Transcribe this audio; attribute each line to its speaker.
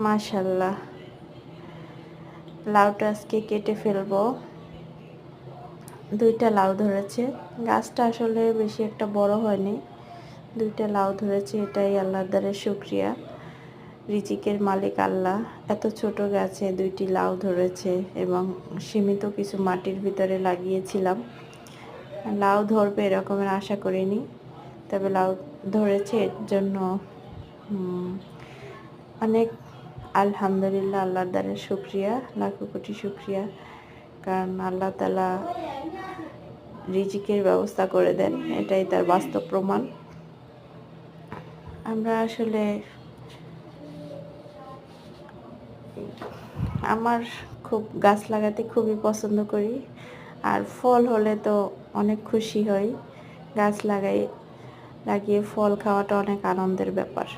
Speaker 1: মাশাআল্লাহ, লাউটা আজকে কেটে ফেলবো। 2টা লাউ ধরেছে, গাছটা আসলে বেশি একটা বড় হয়নি। 2টা লাউ ধরেছে, এটাই আল্লাহর দ্বারা শুকরিয়া। রিজিকের মালিক আল্লাহ, এত ছোট গাছে 2টি লাউ ধরেছে এবং সীমিত কিছু মাটির ভিতরে লাগিয়েছিলাম। লাউ ধরবে এরকমের আশা করিনি, তবে লাউ ধরেছে, এর জন্য অনেক আলহামদুলিল্লাহ, আল্লাহর দ্বারা শুকরিয়া, লাখো কোটি শুকরিয়া। কারণ আল্লাহ তাআলা রিজিকের ব্যবস্থা করে দেন, এটাই তার বাস্তব প্রমাণ। আমরা আসলে, আমার খুব গাছ লাগাতে খুবই পছন্দ করি, আর ফল হলে তো অনেক খুশি হই। গাছ লাগিয়ে ফল খাওয়াটা অনেক আনন্দের ব্যাপার।